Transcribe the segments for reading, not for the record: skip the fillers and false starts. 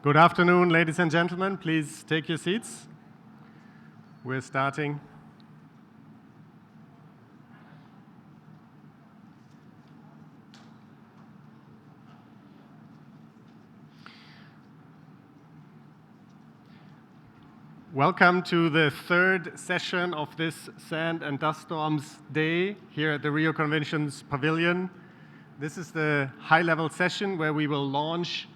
Good afternoon, ladies and gentlemen. Please take your seats. We're starting. Welcome to the third session of this Sand and Dust Storms Day here at the Rio Convention's Pavilion. This is the high-level session where we will launch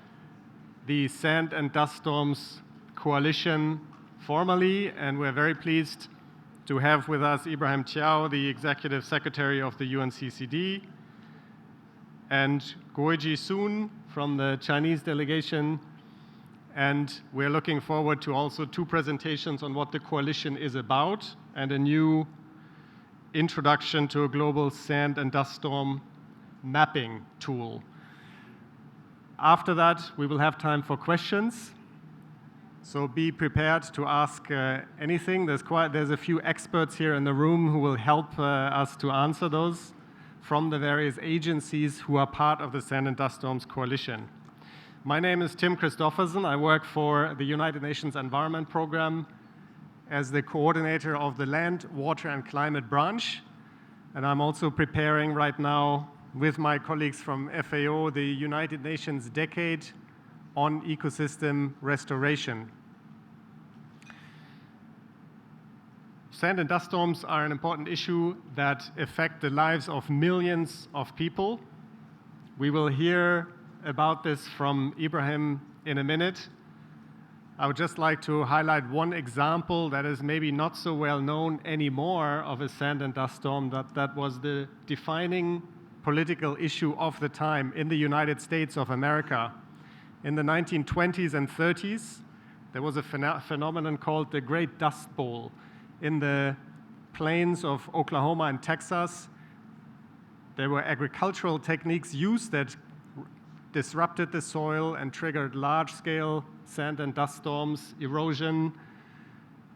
the Sand and Dust Storms Coalition formally, and we're very pleased to have with us Ibrahim Thiaw, the Executive Secretary of the UNCCD, and Guoji Sun from the Chinese delegation. And we're looking forward to also two presentations on what the coalition is about and a new introduction to a global sand and dust storm mapping tool. After that, we will have time for questions. So be prepared to ask anything. There's a few experts here in the room who will help us to answer those from the various agencies who are part of the Sand and Dust Storms Coalition. My name is Tim Christoffersen. I work for the United Nations Environment Program as the coordinator of the Land, Water and Climate branch. And I'm also preparing right now with my colleagues from FAO the United Nations Decade on Ecosystem Restoration. Sand and dust storms are an important issue that affect the lives of millions of people. We will hear about this from Ibrahim in a minute. I would just like to highlight one example that is maybe not so well known anymore of a sand and dust storm that was the defining political issue of the time in the United States of America. In the 1920s and 30s, there was a phenomenon called the Great Dust Bowl. In the plains of Oklahoma and Texas, there were agricultural techniques used that disrupted the soil and triggered large-scale sand and dust storms, erosion,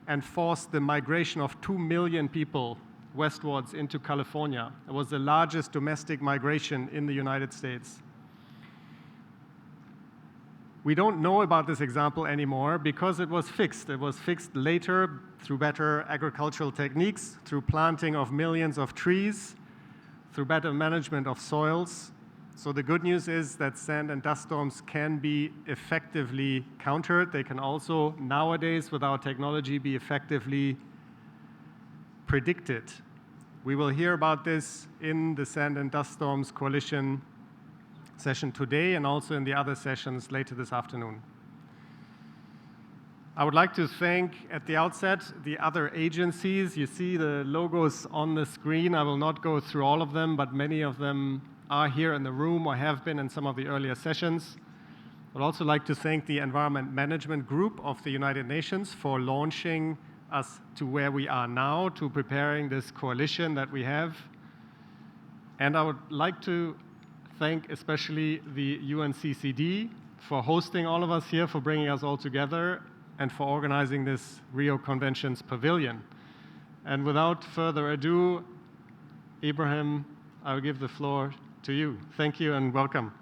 and forced the migration of 2 million people westwards into California. It was the largest domestic migration in the United States. We don't know about this example anymore because it was fixed. It was fixed later through better agricultural techniques, through planting of millions of trees, through better management of soils. So the good news is that sand and dust storms can be effectively countered. They can also, nowadays, with our technology, be effectively predicted. We will hear about this in the Sand and Dust Storms Coalition session today and also in the other sessions later this afternoon. I would like to thank at the outset the other agencies. You see the logos on the screen. I will not go through all of them, but many of them are here in the room or have been in some of the earlier sessions. I'd also like to thank the Environment Management Group of the United Nations for launching us to where we are now, to preparing this coalition that we have. And I would like to thank especially the UNCCD for hosting all of us here, for bringing us all together, and for organizing this Rio Convention's Pavilion. And without further ado, Ibrahim, I will give the floor to you. Thank you and welcome.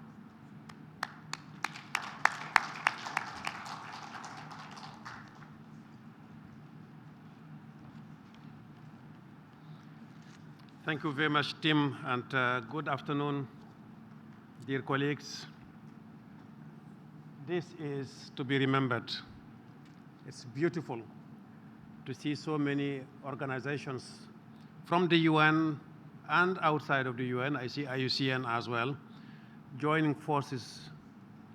Thank you very much, Tim, and good afternoon, dear colleagues. This is to be remembered. It's beautiful to see so many organizations from the UN and outside of the UN, I see IUCN as well, joining forces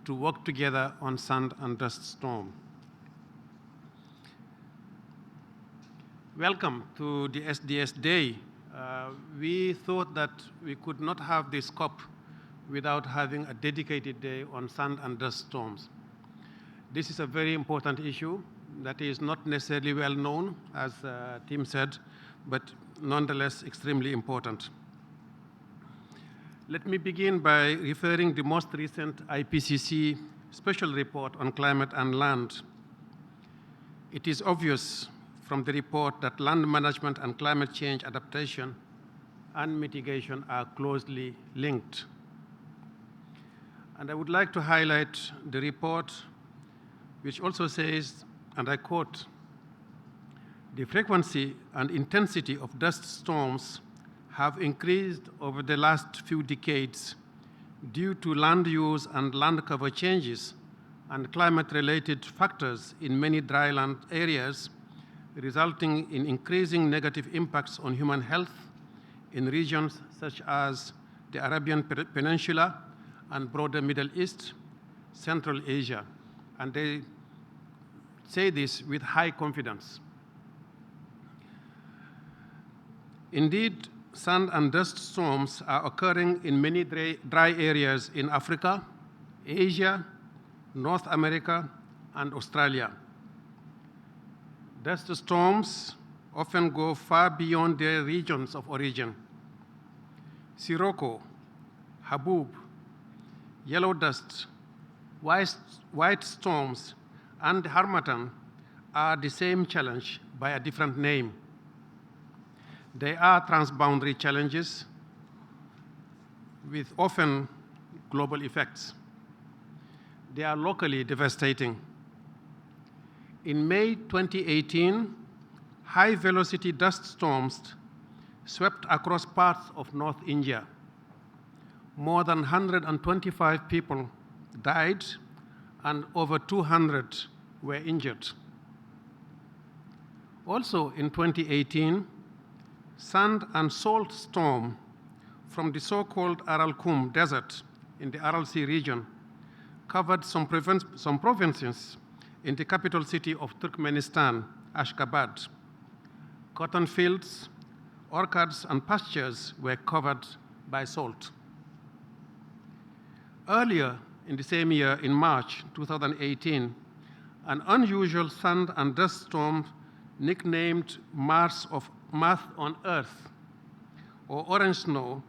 to work together on sand and dust storm. Welcome to the SDS Day. We thought that we could not have this COP without having a dedicated day on sand and dust storms. This is a very important issue that is not necessarily well known, as Tim said, but nonetheless extremely important. Let me begin by referring to the most recent IPCC special report on climate and land. It is obvious from the report that land management and climate change adaptation and mitigation are closely linked. And I would like to highlight the report which also says, and I quote, "The frequency and intensity of dust storms have increased over the last few decades due to land use and land cover changes and climate-related factors in many dryland areas, resulting in increasing negative impacts on human health in regions such as the Arabian Peninsula and broader Middle East, Central Asia." And they say this with high confidence. Indeed, sand and dust storms are occurring in many dry areas in Africa, Asia, North America, and Australia. Dust storms often go far beyond their regions of origin. Sirocco, Habub, yellow dust, white storms, and Harmattan are the same challenge by a different name. They are transboundary challenges with often global effects. They are locally devastating. In May 2018, high-velocity dust storms swept across parts of North India. More than 125 people died and over 200 were injured. Also in 2018, sand and salt storm from the so-called Aral-Kum Desert in the Aral Sea region covered some provinces in the capital city of Turkmenistan, Ashgabat. Cotton fields, orchards, and pastures were covered by salt. Earlier in the same year, in March 2018, an unusual sand and dust storm nicknamed Mars on Earth, or orange snow,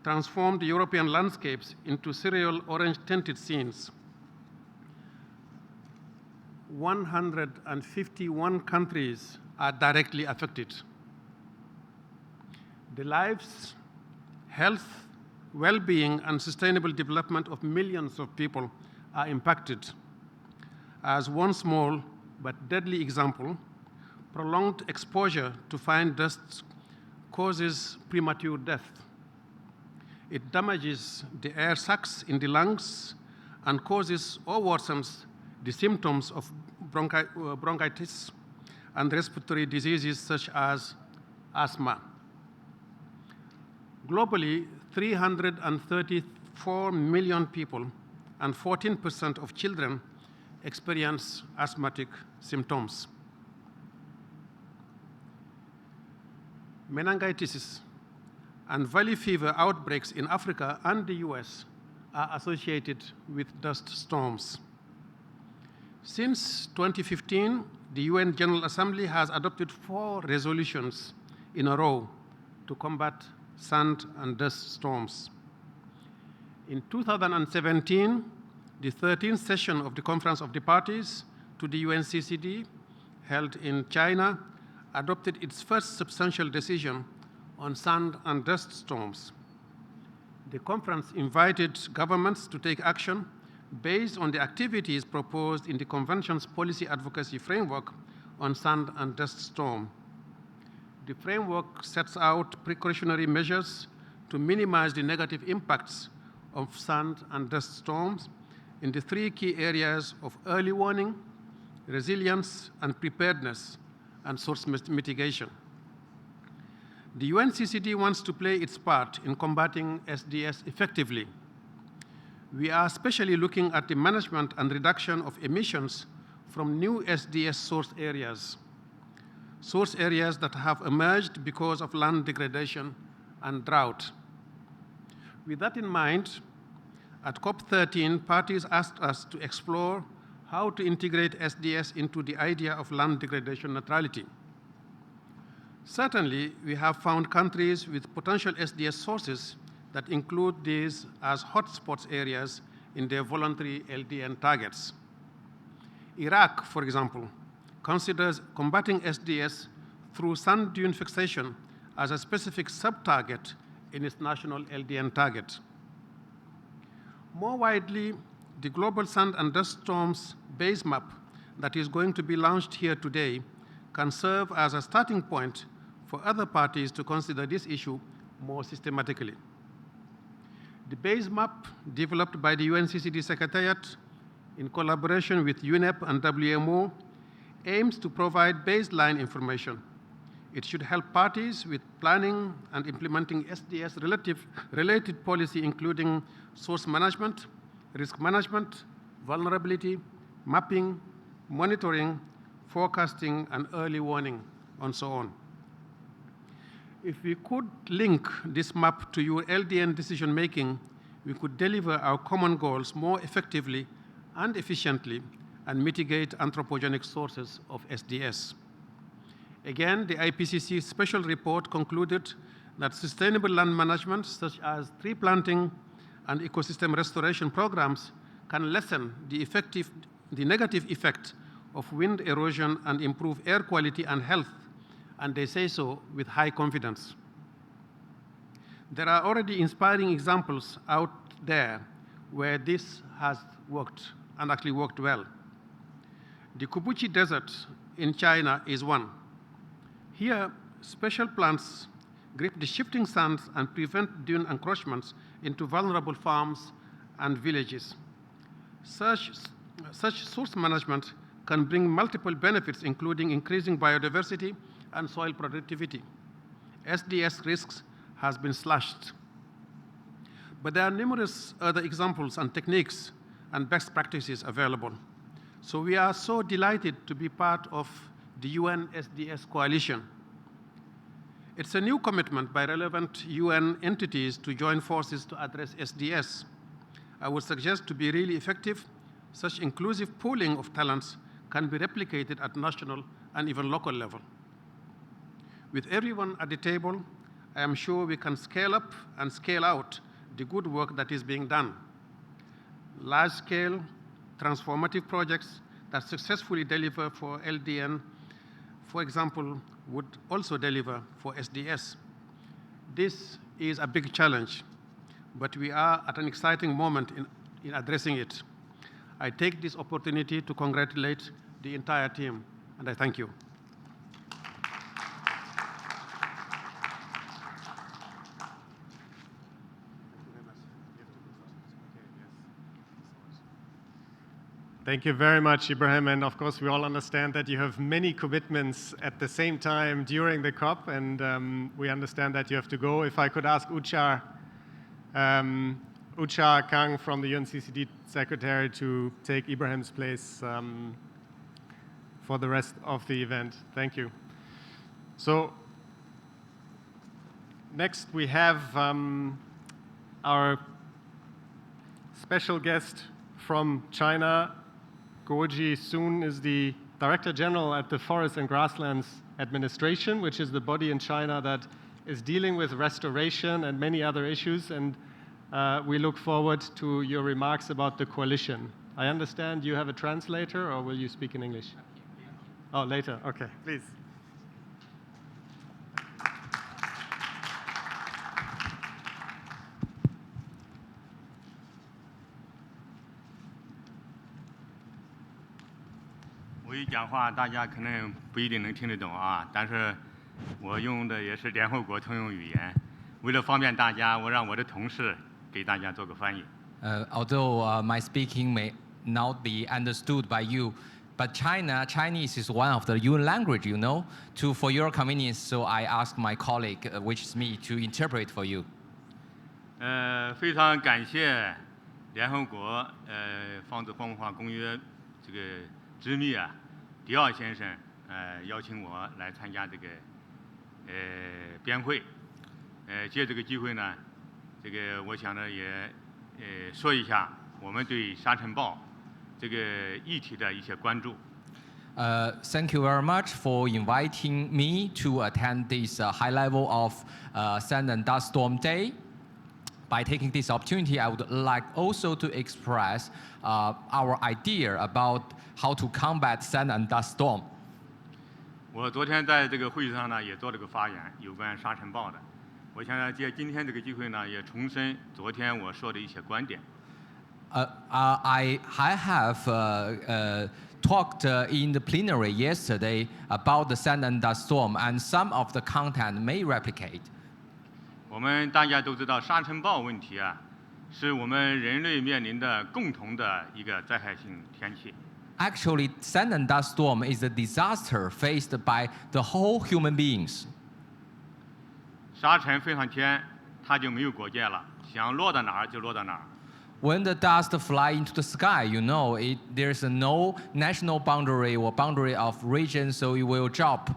transformed European landscapes into cereal orange-tinted scenes. 151 countries are directly affected. The lives, health, well-being, and sustainable development of millions of people are impacted. As one small but deadly example, prolonged exposure to fine dust causes premature death. It damages the air sacs in the lungs and causes or worsens the symptoms of bronchitis and respiratory diseases such as asthma. Globally, 334 million people and 14% of children experience asthmatic symptoms. Meningitis and valley fever outbreaks in Africa and the US are associated with dust storms. Since 2015, the UN General Assembly has adopted 4 resolutions in a row to combat sand and dust storms. In 2017, the 13th session of the Conference of the Parties to the UNCCD, held in China, adopted its first substantial decision on sand and dust storms. The conference invited governments to take action based on the activities proposed in the Convention's policy advocacy framework on sand and dust storm. The framework sets out precautionary measures to minimize the negative impacts of sand and dust storms in the 3 key areas of early warning, resilience, and preparedness, and source mitigation. The UNCCD wants to play its part in combating SDS effectively. We are especially looking at the management and reduction of emissions from new SDS source areas that have emerged because of land degradation and drought. With that in mind, at COP13, parties asked us to explore how to integrate SDS into the idea of land degradation neutrality. Certainly, we have found countries with potential SDS sources that include these as hotspots areas in their voluntary LDN targets. Iraq, for example, considers combating SDS through sand dune fixation as a specific sub-target in its national LDN target. More widely, the Global Sand and Dust Storms Base Map that is going to be launched here today can serve as a starting point for other parties to consider this issue more systematically. The base map developed by the UNCCD Secretariat in collaboration with UNEP and WMO aims to provide baseline information. It should help parties with planning and implementing SDS-related policy, including source management, risk management, vulnerability, mapping, monitoring, forecasting, and early warning, and so on. If we could link this map to your LDN decision-making, we could deliver our common goals more effectively and efficiently and mitigate anthropogenic sources of SDS. Again, the IPCC special report concluded that sustainable land management, such as tree planting and ecosystem restoration programs, can lessen the negative effect of wind erosion and improve air quality and health, and they say so with high confidence. There are already inspiring examples out there where this has worked and actually worked well. The Kubuchi Desert in China is one. Here, special plants grip the shifting sands and prevent dune encroachments into vulnerable farms and villages. Such source management can bring multiple benefits, including increasing biodiversity and soil productivity. SDS risks has been slashed. But there are numerous other examples and techniques and best practices available. So we are so delighted to be part of the UN SDS coalition. It's a new commitment by relevant UN entities to join forces to address SDS. I would suggest to be really effective, such inclusive pooling of talents can be replicated at national and even local level. With everyone at the table, I am sure we can scale up and scale out the good work that is being done. Large-scale, transformative projects that successfully deliver for LDN, for example, would also deliver for SDS. This is a big challenge, but we are at an exciting moment in addressing it. I take this opportunity to congratulate the entire team, and I thank you. Thank you very much, Ibrahim. And of course, we all understand that you have many commitments at the same time during the COP, and we understand that you have to go. If I could ask Ucha Kang from the UNCCD Secretary to take Ibrahim's place for the rest of the event. Thank you. So next we have our special guest from China. Guoji Sun is the Director General at the Forest and Grasslands Administration, which is the body in China that is dealing with restoration and many other issues. And we look forward to your remarks about the coalition. I understand you have a translator, or will you speak in English? Oh, later. Okay, please.我一讲话，大家可能不一定能听得懂啊，但是我用的也是联合国通用语言。为了方便大家，我让我的同事给大家做个翻译。Although my speaking may not be understood by you, but Chinese is one of the UN language, you know. For your convenience, so I asked my colleague, which is me, to interpret for you. 非常感谢联合国防止荒漠化公约这个执秘啊，迪奥先生邀请我来参加这个编会。借这个机会呢，这个我想呢也说一下我们对沙尘暴这个议题的一些关注。Thank you very much for inviting me to attend this high level of Sand and Dust Storm Day. By taking this opportunity, I would like also to express our idea about how to combat sand and dust storm. 我昨天在这个会议上呢也做了个发言，有关沙尘暴的。我想借今天这个机会呢，也重申昨天我说的一些观点。I have talked in the plenary yesterday about the sand and dust storm, and some of the content may replicate. 我们大家都知道，沙尘暴问题啊，是我们人类面临的共同的一个灾害性天气。 Actually, sand and dust storm is a disaster faced by the whole human beings. 沙尘飞上天，它就没有国界了，想落到哪儿就落到哪儿。 When the dust fly into the sky, you know, there's no national boundary or boundary of region, so it will drop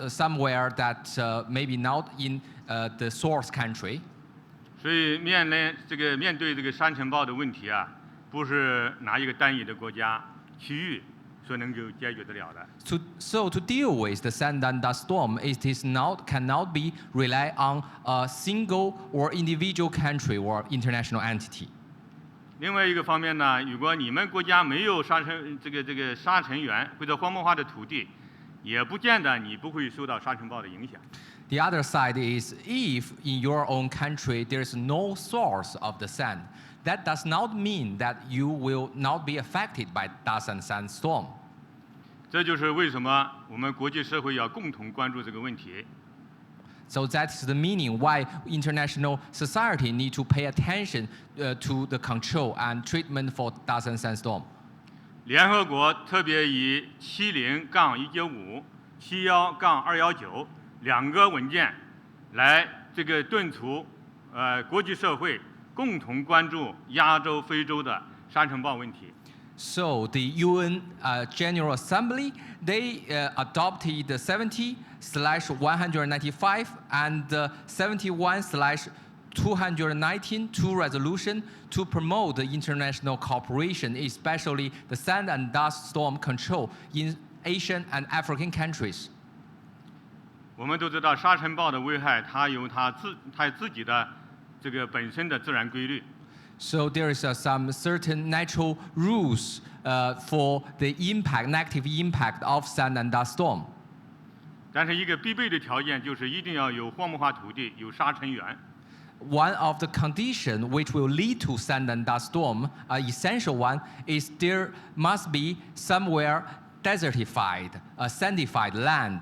somewhere that maybe not in the source country. 所以面对这个沙尘暴的问题啊，不是拿一个单一的国家、区域所能够解决得了的。 So to deal with the sand and dust storm, cannot be rely on a single or individual country or international entity. 另外一个方面呢，如果你们国家没有沙尘源或者荒漠化的土地，也不见得你不会受到沙尘暴的影响。 The other side is if in your own country there's no source of the sand, that does not mean that you will not be affected by dust and sandstorm. 这就是为什么我们国际社会要共同关注这个问题。 So that's the meaning why international society need to pay attention to the control and treatment for dust and sandstorm. 联合国特别以70-195、71-219两个文件来敦促国际社会共同关注亚洲、非洲的沙尘暴问题。 So the UN General Assembly, they adopted the 70/195 and the 71/219 two resolution to promote the international cooperation, especially the sand and dust storm control in Asian and African countries. 我们都知道，沙尘暴的危害，它有它自己的本身的自然规律。 So there is some certain natural rules for the negative impact of sand and dust storm. 但是一个必备的条件就是一定要有荒漠化土地，有沙尘源。 One of the conditions which will lead to sand and dust storm, an essential one, is there must be somewhere desertified, sandified land.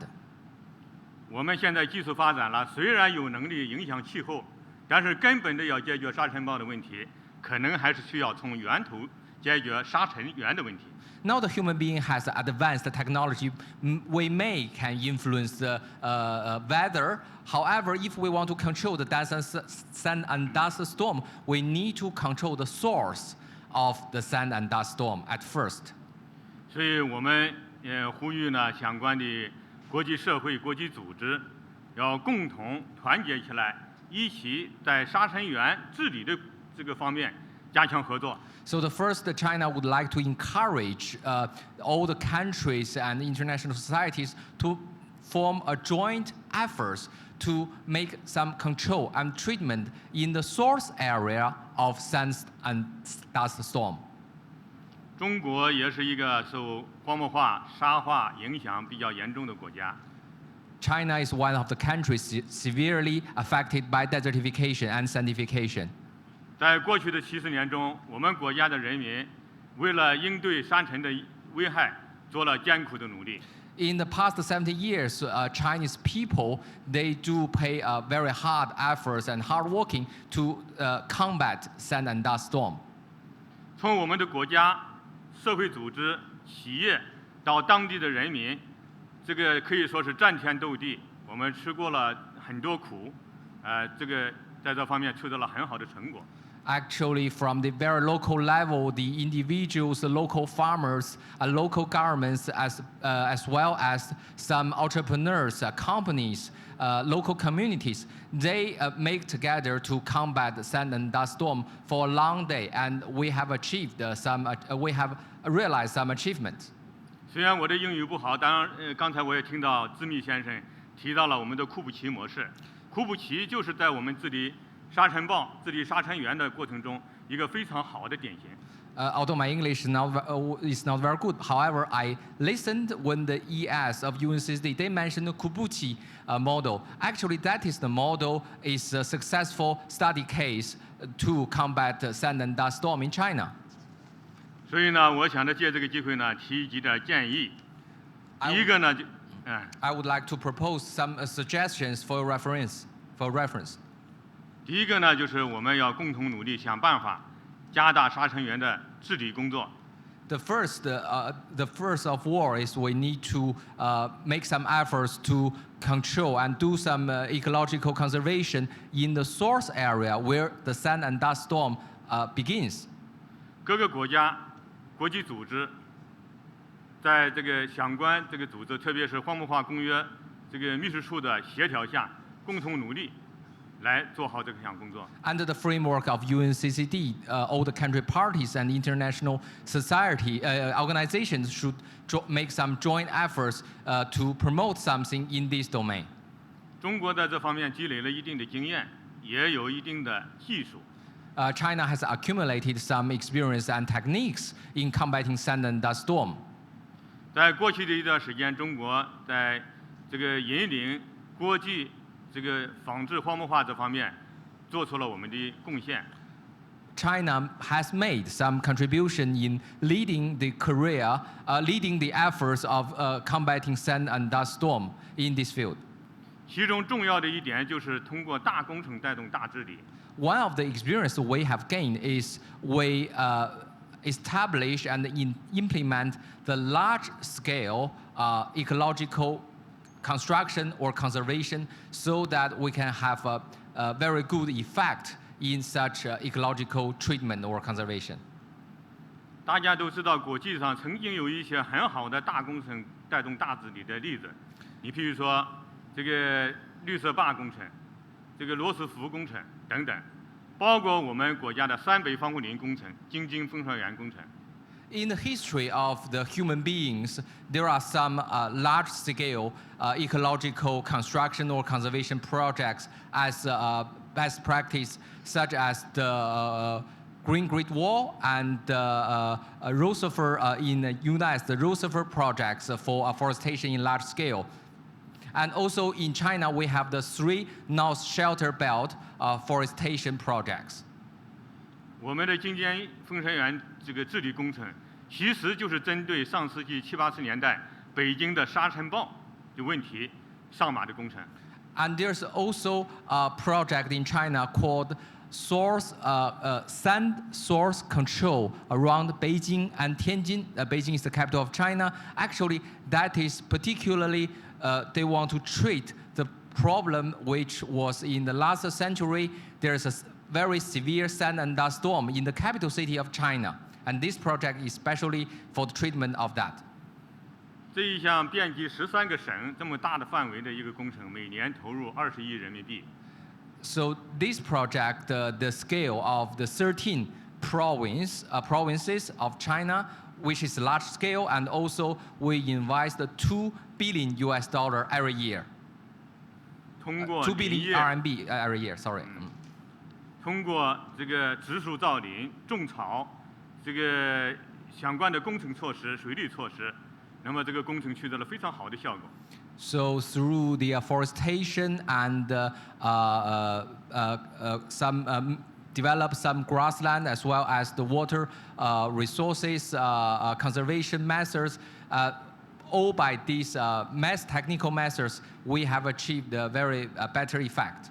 我们现在技术发展了，虽然有能力影响气候，但是根本的要解决沙尘暴的问题，可能还是需要从源头解决沙尘源的问题。 Now the human being has advanced technology. We can influence the weather. However, if we want to control the sand and dust storm, we need to control the source of the sand and dust storm at first. 所以我们呼吁呢，相关的国际社会、国际组织要共同团结起来，一起在沙尘源治理的这个方面加强合作。 So the first, China would like to encourage all the countries and international societies to form a joint efforts to make some control and treatment in the source area of sand and dust storm. 中国也是一个受荒漠化、沙化影响比较严重的国家。 China is one of the countries severely affected by desertification and sandification. 在过去的70年中，我们国家的人民为了应对沙尘的危害，做了艰苦的努力。 In the past 70 years, Chinese people, they do pay very hard efforts and hard working to combat sand and dust storm. 从我们的国家、社会组织、企业到当地的人民，这个可以说是战天斗地，我们吃过了很多苦，在这方面取得了很好的成果。 Actually, from the very local level, the individuals, the local farmers, local governments, as well as some entrepreneurs, companies, local communities, they make together to combat the sand and dust storm for a long day, and we have achieved we have realized some achievements. 虽然我的英语不好，当然，刚才我也听到兹密先生提到了我们的库布齐模式。库布齐就是在我们治理沙尘暴、治理沙尘源的过程中一个非常好的典型。 Although my English is not very good, however, I listened when the ES of UNCCD, they mentioned the Kubuchi model. Actually, that is the model, is a successful study case to combat sand and dust storm in China. 所以呢，我想着借这个机会呢，提几点建议。第一个呢，I would like to propose some suggestions for reference. 第一个呢，就是我们要共同努力，想办法加大沙尘源的治理工作。The first of all is we need to make some efforts to control and do some ecological conservation in the source area where the sand and dust storm begins. 各个国家、国际组织，在这个相关这个组织，特别是荒漠化公约这个秘书处的协调下，共同努力。来做好这项工作。Under the framework of UNCCD, all the country parties and international society organizations should make some joint efforts to promote something in this domain. 中国在这方面积累了一定的经验，也有一定的技术。China has accumulated some experience and techniques in combating sand and dust storm. 在过去的一段时间，中国在这个引领国际这个防治荒漠化这方面做出了我们的贡献。China has made some contribution in leading the efforts of combating sand and dust storm in this field. 其中重要的一点就是通过大工程带动大治理。One of the experience we have gained is we establish and implement the large-scale ecological construction or conservation so that we can have a very good effect in such ecological treatment or conservation. 大家都知道，国际上曾经有一些很好的大工程带动大治理的例子。你譬如说，这个绿色坝工程、这个罗斯福工程等等，包括我们国家的三北防护林工程、京津风沙源工程。In the history of the human beings, there are some large-scale ecological construction or conservation projects as best practice, such as the Green Great Wall and Roosevelt in the U.S., the Roosevelt projects for afforestation in large scale. And also in China, we have the 3 North Shelter Belt forestation projects. 我们的京津风沙源这个治理工程，其实就是针对上世纪70、80年代北京的沙尘暴的问题上马的工程。And there's also a project in China called sand source control around Beijing and Tianjin. Beijing is the capital of China. Actually, that is particularly they want to treat the problem which was in the last century. There's a very severe sand and dust storm in the capital city of China. And this project is especially for the treatment of that. 这一项遍及13个省这么大的范围的一个工程，每年投入20亿人民币。So this project, the scale of the 13 provinces of China, which is large scale, and also we invest $2 billion every year. 通过2 billion RMB every year. Sorry. 通过这个植树造林、种草，这个相关的工程措施、水利措施，那么这个工程取得了非常好的效果。So through the afforestation and develop some grassland as well as the water resources conservation measures, all by these technical measures, we have achieved a very better effect.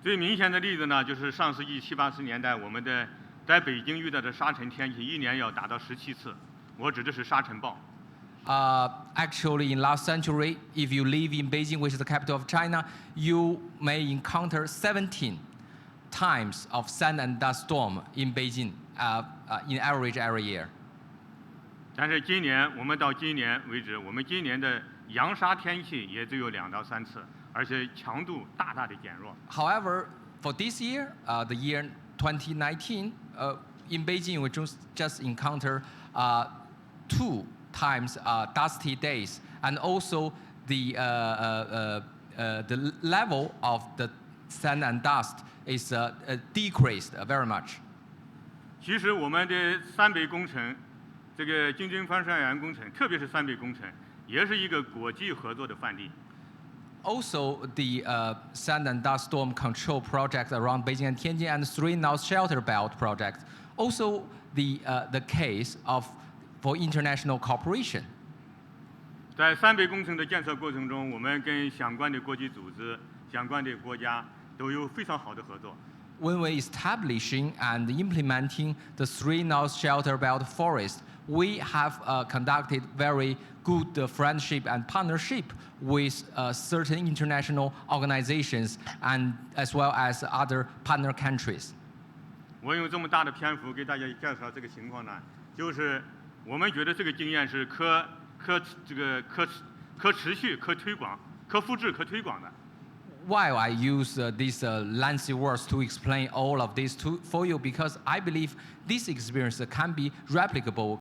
最明显的例子呢，就是上世纪70、80年代，我们的在北京遇到的沙尘天气，一年要达到17次。我指的是沙尘暴。Actually, in last century, if you live in Beijing, which is the capital of China, you may encounter 17 times of sand and dust storm in Beijing, in average every year. 但是今年，我们到今年为止，我们今年的扬沙天气也只有2到3次，而且强度大大的减弱。However, for this year, the year 2019, in Beijing, we just encounter 2 times dusty days, and also the level of the sand and dust is decreased very much. 其实我们的三北工程，这个京津风沙源工程，特别是三北工程，也是一个国际合作的范例。Also, the sand and dust storm control projects around Beijing and Tianjin and 3 North Shelter Belt projects Also, the case of for international cooperation. 在三北工程的建设过程中，我们跟相关的国际组织、相关的国家都有非常好的合作。 When we're establishing and implementing the 3 North Shelter Belt Forest, we have conducted very good friendship and partnership with certain international organizations and as well as other partner countries. 我用这么大的篇幅给大家介绍这个情况呢，就是我们觉得这个经验是可持续、可推广、可复制、可推广的。 While I use these lengthy words to explain all of this for you, because I believe this experience can be replicable